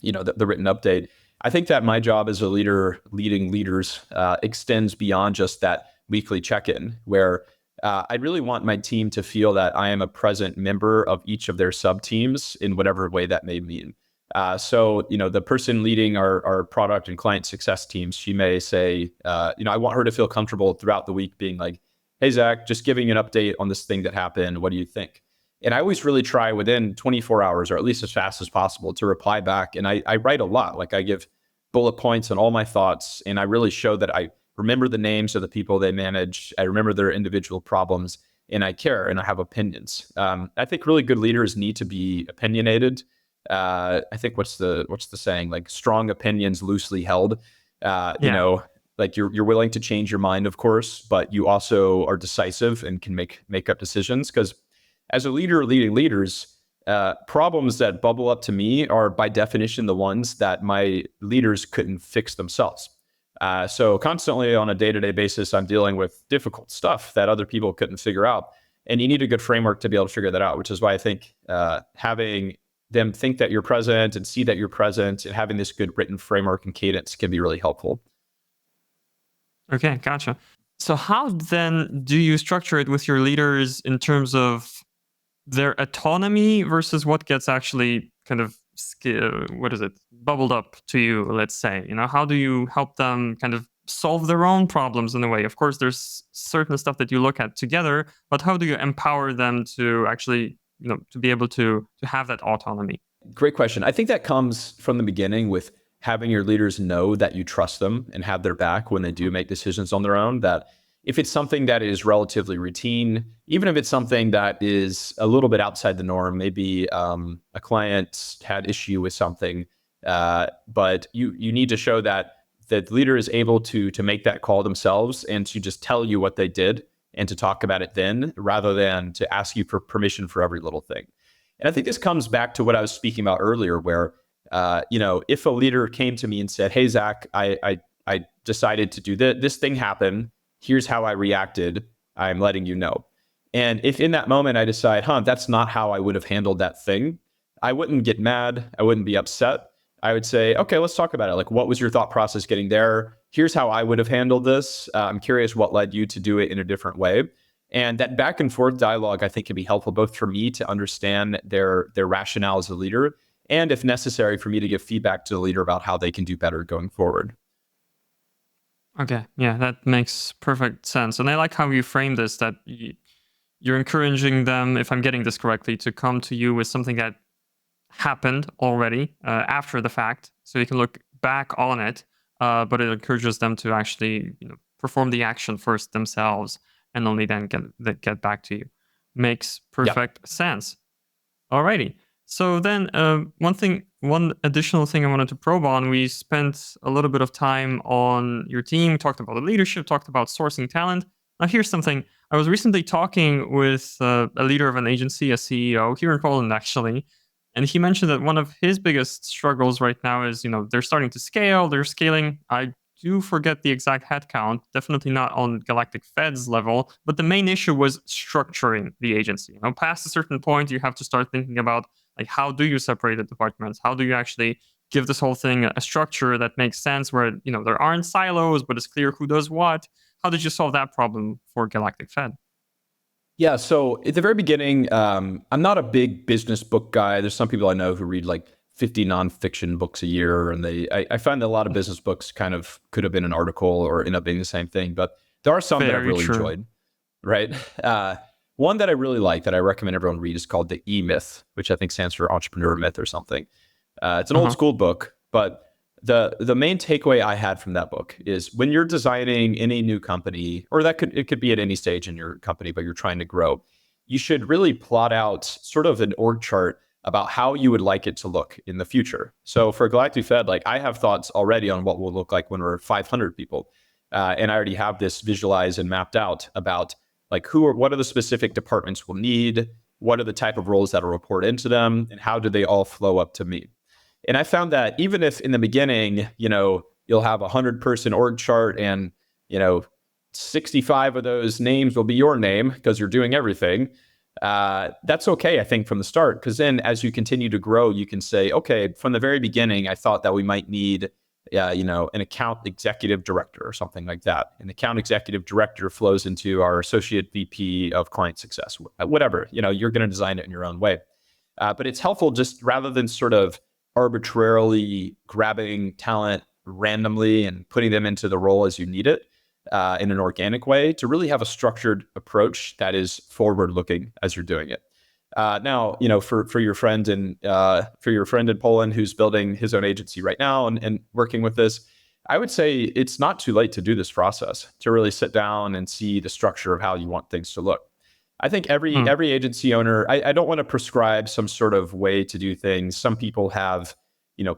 written update, I think that my job as a leader, leading leaders, extends beyond just that weekly check-in, where I really want my team to feel that I am a present member of each of their sub-teams in whatever way that may mean. So, the person leading our product and client success teams, she may say, I want her to feel comfortable throughout the week being like, hey, Zach, just giving you an update on this thing that happened. What do you think? And I always really try within 24 hours, or at least as fast as possible, to reply back. And I write a lot. Like, I give bullet points on all my thoughts, and I really show that I remember the names of the people they manage. I remember their individual problems, and I care, and I have opinions. I think really good leaders need to be opinionated. I think what's the saying? Like, strong opinions loosely held. Yeah. Like, you're willing to change your mind, of course, but you also are decisive and can make up decisions. Because as a leader leading leaders, problems that bubble up to me are by definition the ones that my leaders couldn't fix themselves. So constantly on a day-to-day basis, I'm dealing with difficult stuff that other people couldn't figure out. And you need a good framework to be able to figure that out, which is why I think having them think that you're present and see that you're present and having this good written framework and cadence can be really helpful. Okay, gotcha. So how then do you structure it with your leaders in terms of their autonomy versus what gets actually kind of bubbled up to you, let's say? How do you help them kind of solve their own problems in a way? Of course, there's certain stuff that you look at together, but how do you empower them to actually, to be able to have that autonomy? Great question. I think that comes from the beginning with having your leaders know that you trust them and have their back when they do make decisions on their own. That if it's something that is relatively routine, even if it's something that is a little bit outside the norm, maybe a client had issue with something, but you need to show that the leader is able to make that call themselves and to just tell you what they did and to talk about it then, rather than to ask you for permission for every little thing. And I think this comes back to what I was speaking about earlier, where if a leader came to me and said, "Hey, Zach, I decided to do this thing happen. Here's how I reacted. I'm letting you know." And if in that moment I decide, that's not how I would have handled that thing, I wouldn't get mad. I wouldn't be upset. I would say, okay, let's talk about it. Like, what was your thought process getting there? Here's how I would have handled this. I'm curious what led you to do it in a different way. And that back and forth dialogue, I think, can be helpful both for me to understand their rationale as a leader, and if necessary, for me to give feedback to the leader about how they can do better going forward. Okay, yeah, that makes perfect sense. And I like how you frame this, that you're encouraging them, if I'm getting this correctly, to come to you with something that happened already after the fact, so you can look back on it. But it encourages them to actually, perform the action first themselves, and only then get back to you. Makes Yeah. perfect sense. Alrighty. So then, one additional thing I wanted to probe on. We spent a little bit of time on your team, talked about the leadership, talked about sourcing talent. Now, here's something. I was recently talking with a leader of an agency, a CEO here in Poland, actually, and he mentioned that one of his biggest struggles right now is, they're starting to scale, they're scaling. I do forget the exact headcount, definitely not on Galactic Fed's level, but the main issue was structuring the agency. Past a certain point, you have to start thinking about, like, how do you separate the departments? How do you actually give this whole thing a structure that makes sense, where, there aren't silos, but it's clear who does what? How did you solve that problem for Galactic Fed? Yeah. So at the very beginning, I'm not a big business book guy. There's some people I know who read like 50 nonfiction books a year, and I find that a lot of business books kind of could have been an article or end up being the same thing. But there are some that I've Very really true. enjoyed. Right. One that I really like that I recommend everyone read is called The E Myth, which I think stands for Entrepreneur Myth or something. It's an old Uh-huh. school book, but the main takeaway I had from that book is when you're designing any new company, or it could be at any stage in your company, but you're trying to grow, you should really plot out sort of an org chart about how you would like it to look in the future. So for Galactic Fed, like, I have thoughts already on what we'll look like when we're 500 people, and I already have this visualized and mapped out about like what are the specific departments we'll need, what are the type of roles that'll report into them, and how do they all flow up to me. And I found that even if in the beginning, you'll have 100-person org chart and, 65 of those names will be your name because you're doing everything. That's okay, I think, from the start, because then as you continue to grow, you can say, okay, from the very beginning, I thought that we might need, an account executive director or something like that. An account executive director flows into our associate VP of client success, whatever, you're going to design it in your own way. But it's helpful just rather than sort of arbitrarily grabbing talent randomly and putting them into the role as you need it in an organic way, to really have a structured approach that is forward-looking as you're doing it. Now, for your friend in Poland who's building his own agency right now and working with this, I would say it's not too late to do this process, to really sit down and see the structure of how you want things to look. I think every agency owner, I don't want to prescribe some sort of way to do things. Some people have,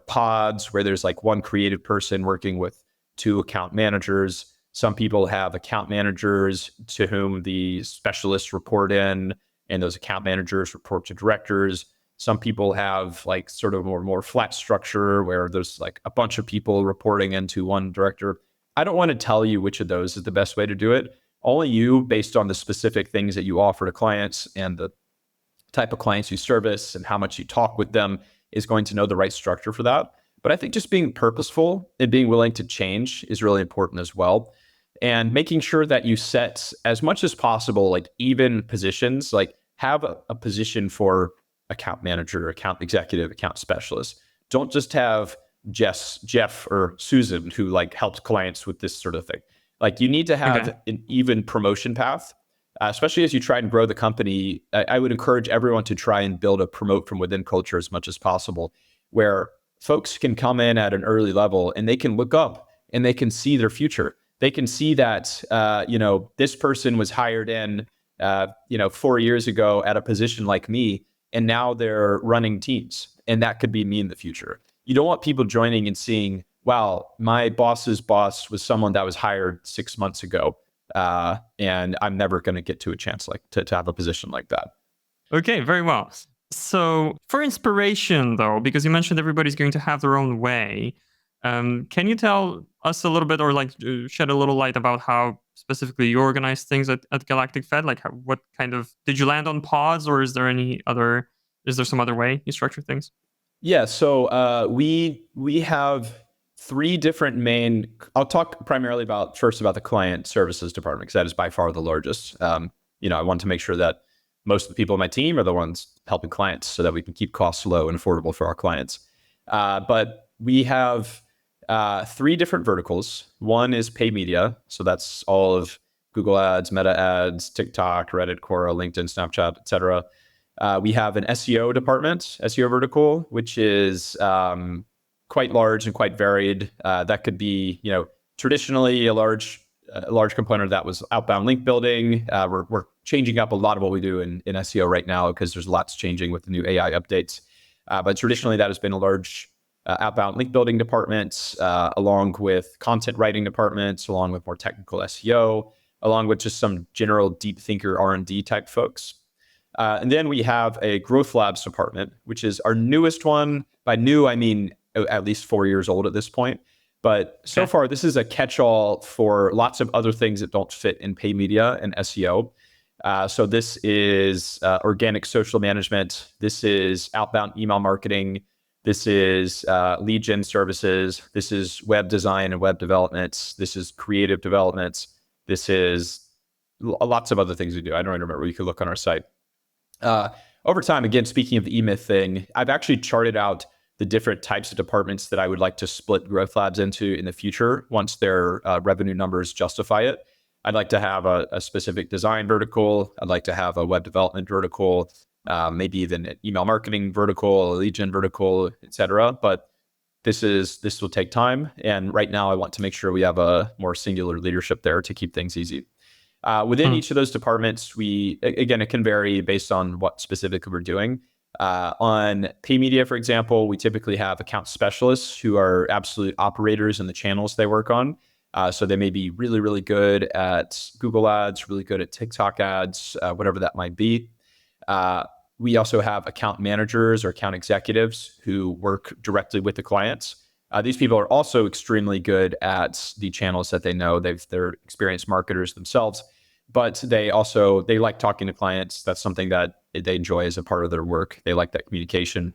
pods where there's like one creative person working with two account managers. Some people have account managers to whom the specialists report in, and those account managers report to directors. Some people have like sort of more flat structure where there's like a bunch of people reporting into one director. I don't want to tell you which of those is the best way to do it. Only you, based on the specific things that you offer to clients and the type of clients you service and how much you talk with them, is going to know the right structure for that. But I think just being purposeful and being willing to change is really important as well. And making sure that you set as much as possible, like even positions, like have a position for account manager, account executive, account specialist. Don't just have Jeff or Susan who like helps clients with this sort of thing. Like you need to have an even promotion path, especially as you try and grow the company. I would encourage everyone to try and build a promote from within culture as much as possible, where folks can come in at an early level and they can look up and they can see their future. They can see that, this person was hired in, 4 years ago at a position like me, and now they're running teams. And that could be me in the future. You don't want people joining and seeing, wow, my boss's boss was someone that was hired 6 months ago. And I'm never going to get to a chance like to have a position like that. Okay, very well. So for inspiration, though, because you mentioned everybody's going to have their own way, can you tell us a little bit, or like shed a little light about how specifically you organize things at Galactic Fed? Like what kind of, did you land on pods, or is there some other way you structure things? Yeah, so we have three different main. I'll talk primarily first about the client services department, because that is by far the largest. I want to make sure that most of the people on my team are the ones helping clients so that we can keep costs low and affordable for our clients. But we have three different verticals. One is paid media. So that's all of Google ads, Meta ads, TikTok, Reddit, Quora, LinkedIn, Snapchat, etc. We have an SEO department, SEO vertical, which is quite large and quite varied. That could be, traditionally a large component of that was outbound link building. We're changing up a lot of what we do in SEO right now because there's lots changing with the new AI updates. But traditionally, that has been a large outbound link building department, along with content writing departments, along with more technical SEO, along with just some general deep thinker R&D type folks. And then we have a growth labs department, which is our newest one. By new, I mean at least 4 years old at this point. But so far, this is a catch-all for lots of other things that don't fit in paid media and SEO. So this is organic social management. This is outbound email marketing. This is lead gen services. This is web design and web developments. This is creative developments. This is lots of other things we do. I don't remember. You could look on our site. Over time, again, speaking of the eMyth thing, I've actually charted out the different types of departments that I would like to split growth labs into in the future once their revenue numbers justify it. I'd like to have a specific design vertical. I'd like to have a web development vertical, maybe even an email marketing vertical, a lead gen vertical, et cetera. But this will take time. And right now I want to make sure we have a more singular leadership there to keep things easy. Within each of those departments, again, it can vary based on what specifically we're doing. On pay media, for example, we typically have account specialists who are absolute operators in the channels they work on. So they may be really, really good at Google ads, really good at TikTok ads, whatever that might be. We also have account managers or account executives who work directly with the clients. These people are also extremely good at the channels that they know. They're experienced marketers themselves, but they like talking to clients. That's something that they enjoy as a part of their work. They like that communication.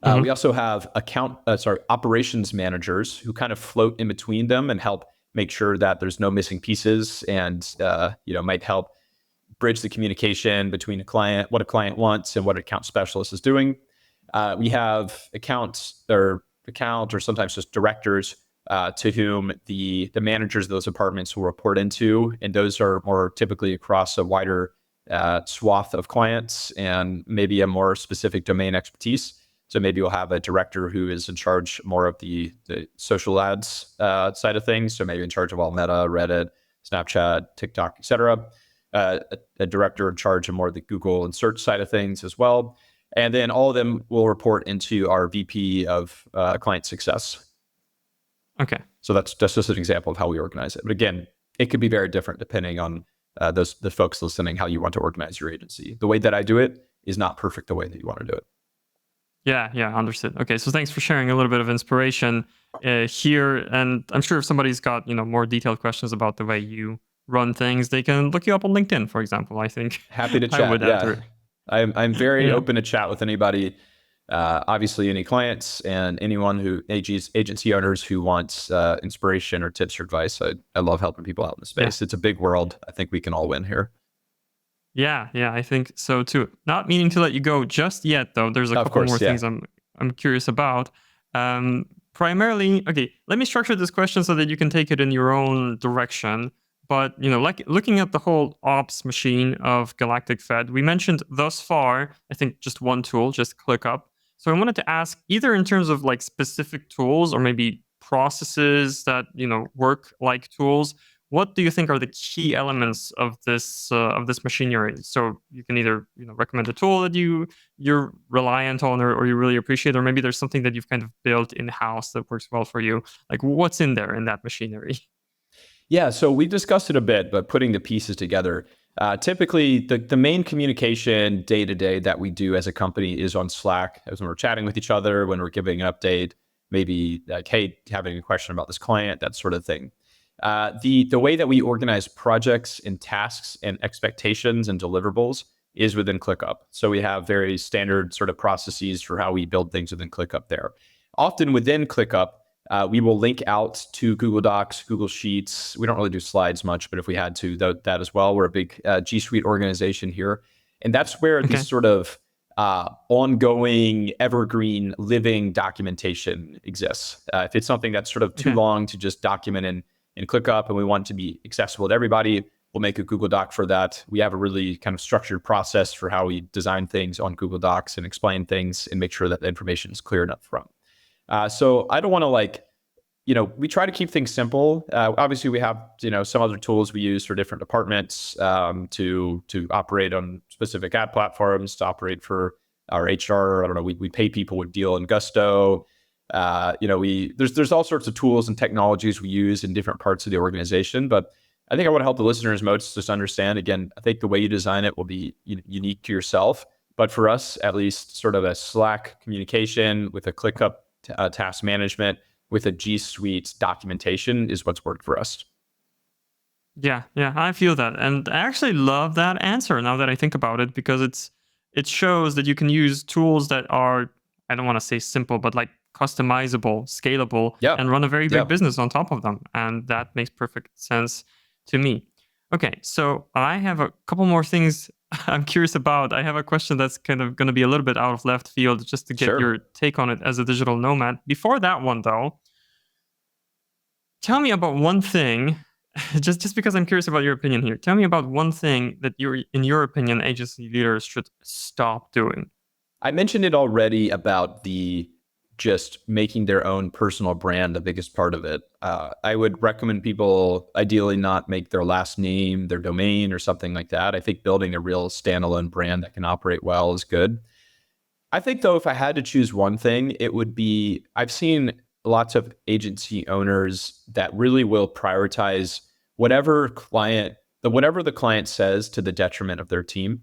We also have operations managers who kind of float in between them and help make sure that there's no missing pieces, and might help bridge the communication between what a client wants and what an account specialist is doing. We have account or sometimes just directors to whom the managers of those departments will report into, and those are more typically across a wider swath of clients and maybe a more specific domain expertise. So maybe we'll have a director who is in charge more of the social ads side of things. So maybe in charge of all Meta, Reddit, Snapchat, TikTok, etc. A director in charge of more of the Google and search side of things as well. And then all of them will report into our VP of client success. Okay. So that's just an example of how we organize it. But again, it could be very different depending on the folks listening, how you want to organize your agency. The way that I do it is not perfect the way that you want to do it. Yeah, understood. Okay, so thanks for sharing a little bit of inspiration here. And I'm sure if somebody's got more detailed questions about the way you run things, they can look you up on LinkedIn, for example. I think happy to I chat. would Yeah, I'm very open to chat with anybody. Obviously, any clients and anyone who agency owners who wants inspiration or tips or advice. I love helping people out in the space. It's a big world. I think we can all win here. Yeah, I think so too. Not meaning to let you go just yet, though. There's a couple more things I'm curious about. Primarily, okay, let me structure this question so that you can take it in your own direction. But like looking at the whole ops machine of Galactic Fed, we mentioned thus far, I think just one tool, just ClickUp. So I wanted to ask either in terms of like specific tools or maybe processes that work like tools. What do you think are the key elements of this machinery? So you can either recommend a tool that you're reliant on or you really appreciate, or maybe there's something that you've kind of built in house that works well for you. Like what's in there in that machinery? Yeah, so we discussed it a bit, but putting the pieces together. Typically, the main communication day to day that we do as a company is on Slack, as when we're chatting with each other, when we're giving an update, maybe like, hey, having a question about this client, that sort of thing. The way that we organize projects and tasks and expectations and deliverables is within ClickUp. So we have very standard sort of processes for how we build things within ClickUp there. Often within ClickUp, we will link out to Google Docs, Google Sheets. We don't really do slides much, but if we had to, that as well. We're a big G Suite organization here. And that's where this sort of ongoing, evergreen, living documentation exists. If it's something that's sort of too long to just document in ClickUp and we want it to be accessible to everybody, we'll make a Google Doc for that. We have a really kind of structured process for how we design things on Google Docs and explain things and make sure that the information is clear enough front. So I don't want to we try to keep things simple. Obviously, we have some other tools we use for different departments to operate on specific ad platforms, to operate for our HR. I don't know. We pay people with Deal and Gusto. There's all sorts of tools and technologies we use in different parts of the organization. But I think I want to help the listeners most just understand. Again, I think the way you design it will be unique to yourself. But for us, at least, sort of a Slack communication with a ClickUp task management with a G Suite documentation is what's worked for us. Yeah, I feel that. And I actually love that answer now that I think about it, because it shows that you can use tools that are, I don't want to say simple, but like customizable, scalable, and run a very big business on top of them. And that makes perfect sense to me. Okay, so I have a couple more things I'm curious about. I have a question that's kind of going to be a little bit out of left field, just to get your take on it as a digital nomad. Before that one, though, tell me about one thing, just because I'm curious about your opinion here. Tell me about one thing that in your opinion, agency leaders should stop doing. I mentioned it already about just making their own personal brand the biggest part of it. I would recommend people ideally not make their last name their domain or something like that. I think building a real standalone brand that can operate well is good. I think, though, if I had to choose one thing, it would be, I've seen lots of agency owners that really will prioritize whatever the client says to the detriment of their team.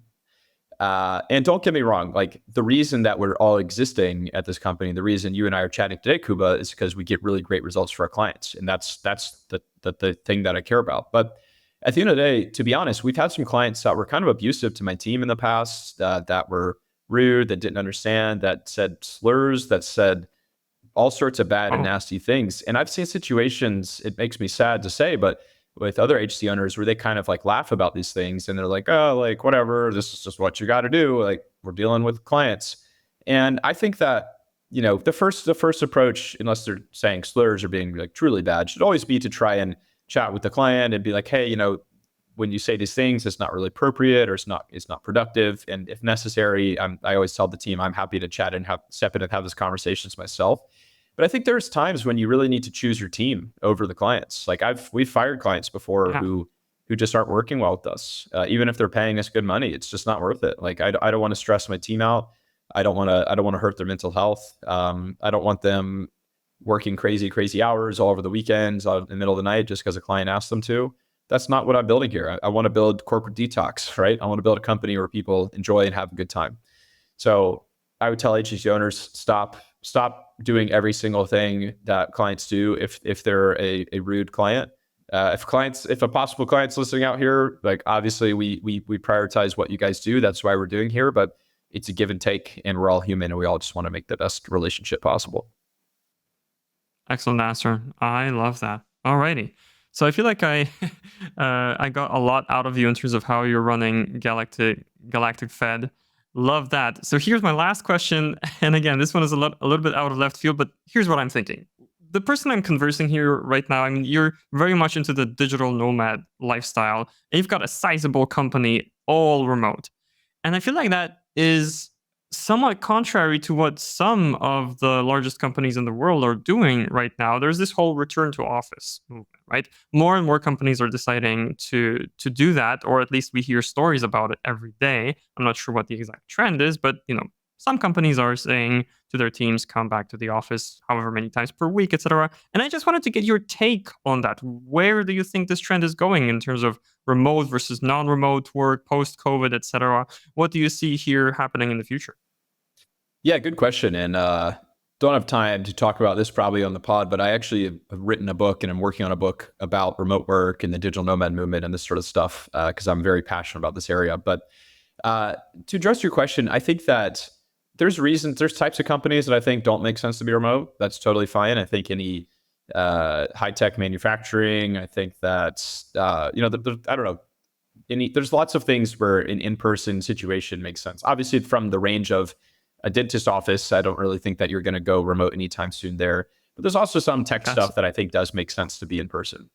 And don't get me wrong, like the reason that we're all existing at this company, the reason you and I are chatting today, Kuba, is because we get really great results for our clients. And that's the thing that I care about. But at the end of the day, to be honest, we've had some clients that were kind of abusive to my team in the past, that were rude, that didn't understand, that said slurs, that said all sorts of bad and Oh, nasty things. And I've seen situations, it makes me sad to say, but with other agency owners where they kind of like laugh about these things and they're like, oh, like whatever, this is just what you got to do. Like we're dealing with clients. And I think that, the first approach, unless they're saying slurs or being like truly bad, should always be to try and chat with the client and be like, hey, when you say these things, it's not really appropriate or it's not productive. And if necessary, I always tell the team I'm happy to chat and step in and have these conversations myself. But I think there's times when you really need to choose your team over the clients. Like we've fired clients before yeah. who just aren't working well with us. Even if they're paying us good money, it's just not worth it. Like I don't want to stress my team out. I don't want to hurt their mental health. I don't want them working crazy hours all over the weekends, in the middle of the night, just because a client asked them to. That's not what I'm building here. I want to build corporate detox, right? I want to build a company where people enjoy and have a good time. So I would tell agency owners, stop doing every single thing that clients do if they're a rude client. If a possible client's listening out here, like obviously we prioritize what you guys do. That's why we're doing here, but it's a give and take, and we're all human, and we all just want to make the best relationship possible. Excellent answer. I love that. Alrighty. So I feel like I I got a lot out of you in terms of how you're running Galactic Fed. Love that. So here's my last question. And again, this one is a little bit out of left field, but here's what I'm thinking. The person I'm conversing here right now, I mean, you're very much into the digital nomad lifestyle, and you've got a sizable company all remote. And I feel like that is somewhat contrary to what some of the largest companies in the world are doing right now. There's this whole return to office movement, right? More and more companies are deciding to do that, or at least we hear stories about it every day. I'm not sure what the exact trend is, but some companies are saying to their teams, come back to the office however many times per week, etc. And I just wanted to get your take on that. Where do you think this trend is going in terms of remote versus non-remote work, post-COVID, etc.? What do you see here happening in the future? Yeah, good question. And don't have time to talk about this probably on the pod, but I actually have written a book and I'm working on a book about remote work and the digital nomad movement and this sort of stuff because I'm very passionate about this area. But to address your question, I think that there's types of companies that I think don't make sense to be remote. That's totally fine. I think any high-tech manufacturing, I think that, I don't know, there's lots of things where an in-person situation makes sense. Obviously, from the range of a dentist office, I don't really think that you're going to go remote anytime soon there. But there's also some tech stuff that I think does make sense to be in person.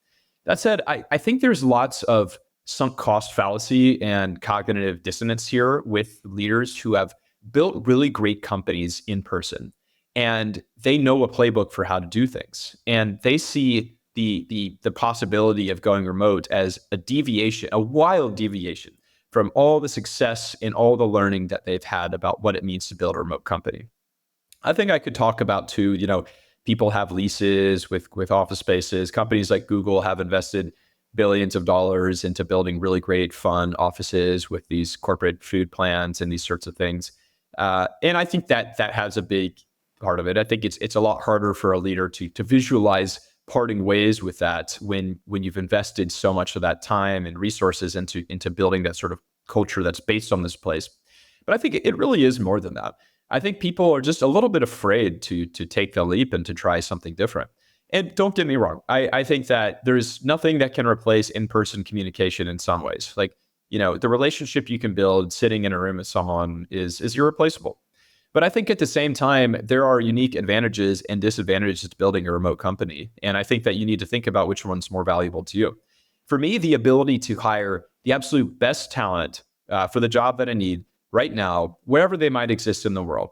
That said, I think there's lots of sunk cost fallacy and cognitive dissonance here with leaders who have built really great companies in person. And they know a playbook for how to do things. And they see the possibility of going remote as a deviation, a wild deviation from all the success and all the learning that they've had about what it means to build a remote company. I think I could talk about too, people have leases with office spaces. Companies like Google have invested billions of dollars into building really great, fun offices with these corporate food plans and these sorts of things. And I think that has a big part of it. I think it's a lot harder for a leader to visualize parting ways with that when you've invested so much of that time and resources into building that sort of culture that's based on this place. But I think it really is more than that. I think people are just a little bit afraid to take the leap and to try something different. And don't get me wrong, I think that there's nothing that can replace in-person communication in some ways. Like, the relationship you can build sitting in a room with someone is irreplaceable. But I think at the same time, there are unique advantages and disadvantages to building a remote company. And I think that you need to think about which one's more valuable to you. For me, the ability to hire the absolute best talent for the job that I need right now, wherever they might exist in the world,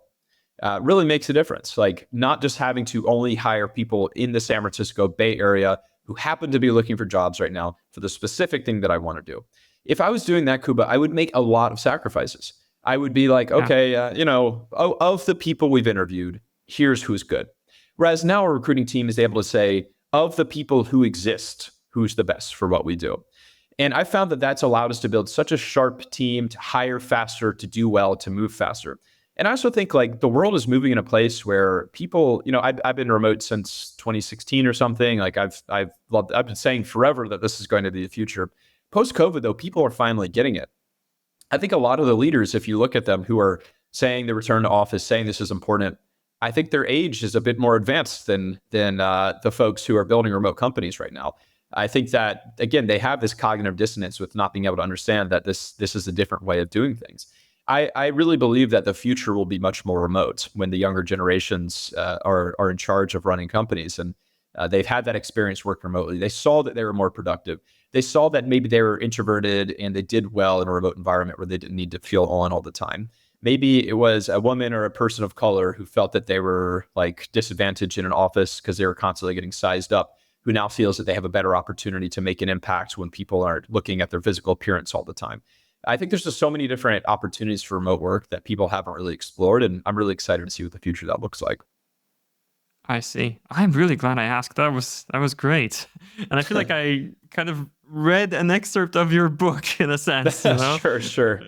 really makes a difference. Like not just having to only hire people in the San Francisco Bay Area who happen to be looking for jobs right now for the specific thing that I want to do. If I was doing that, Kuba, I would make a lot of sacrifices. I would be like, okay, of the people we've interviewed, here's who's good. Whereas now our recruiting team is able to say, of the people who exist, who's the best for what we do. And I found that that's allowed us to build such a sharp team, to hire faster, to do well, to move faster. And I also think like the world is moving in a place where people, I've been remote since 2016 or something. Like I've been saying forever that this is going to be the future. Post COVID, though, people are finally getting it. I think a lot of the leaders, if you look at them, who are saying the return to office, saying this is important, I think their age is a bit more advanced than the folks who are building remote companies right now. I think that, again, they have this cognitive dissonance with not being able to understand that this is a different way of doing things. I really believe that the future will be much more remote when the younger generations are in charge of running companies, and they've had that experience work remotely. They saw that they were more productive. They saw that maybe they were introverted and they did well in a remote environment where they didn't need to feel on all the time. Maybe it was a woman or a person of color who felt that they were like disadvantaged in an office because they were constantly getting sized up, who now feels that they have a better opportunity to make an impact when people aren't looking at their physical appearance all the time. I think there's just so many different opportunities for remote work that people haven't really explored, and I'm really excited to see what the future of that looks like. I see. I'm really glad I asked. That was great. And I feel like I kind of read an excerpt of your book in a sense, Sure.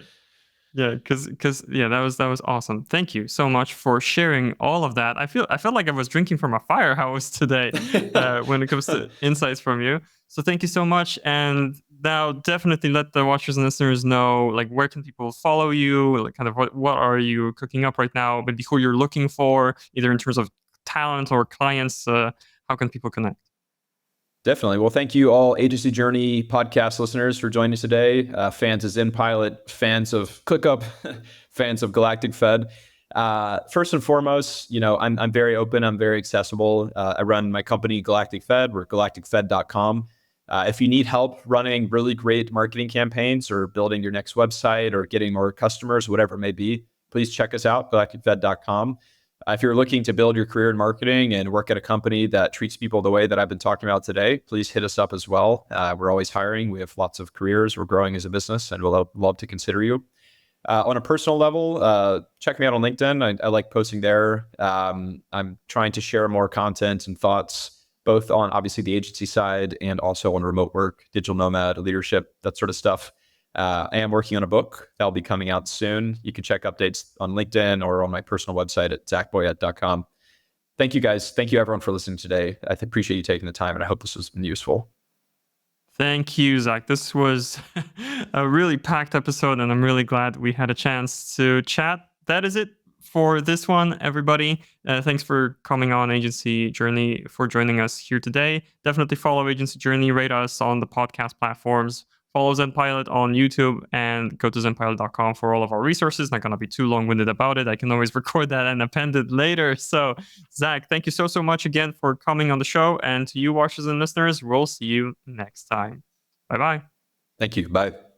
Yeah, because that was awesome. Thank you so much for sharing all of that. I felt like I was drinking from a fire hose today when it comes to insights from you. So thank you so much. And now definitely let the watchers and listeners know, like, where can people follow you? Like, kind of what are you cooking up right now? But who you're looking for, either in terms of talent or clients, how can people connect? Definitely. Well, thank you all Agency Journey podcast listeners for joining us today. Fans of ZenPilot, fans of ClickUp, fans of Galactic Fed. First and foremost, I'm very open. I'm very accessible. I run my company, Galactic Fed. We're galacticfed.com. If you need help running really great marketing campaigns or building your next website or getting more customers, whatever it may be, please check us out, galacticfed.com. If you're looking to build your career in marketing and work at a company that treats people the way that I've been talking about today, please hit us up as well. We're always hiring. We have lots of careers. We're growing as a business, and we'll love to consider you. On a personal level, check me out on LinkedIn. I like posting there. I'm trying to share more content and thoughts, both on obviously the agency side and also on remote work, digital nomad, leadership, that sort of stuff. I am working on a book that'll be coming out soon. You can check updates on LinkedIn or on my personal website at zachboyette.com. Thank you, guys. Thank you, everyone, for listening today. I appreciate you taking the time, and I hope this has been useful. Thank you, Zach. This was a really packed episode, and I'm really glad we had a chance to chat. That is it for this one, everybody. Thanks for coming on Agency Journey, for joining us here today. Definitely follow Agency Journey, rate us on the podcast platforms. Follow ZenPilot on YouTube and go to zenpilot.com for all of our resources. Not going to be too long-winded about it. I can always record that and append it later. So, Zach, thank you so much again for coming on the show. And to you, watchers and listeners, we'll see you next time. Bye-bye. Thank you. Bye.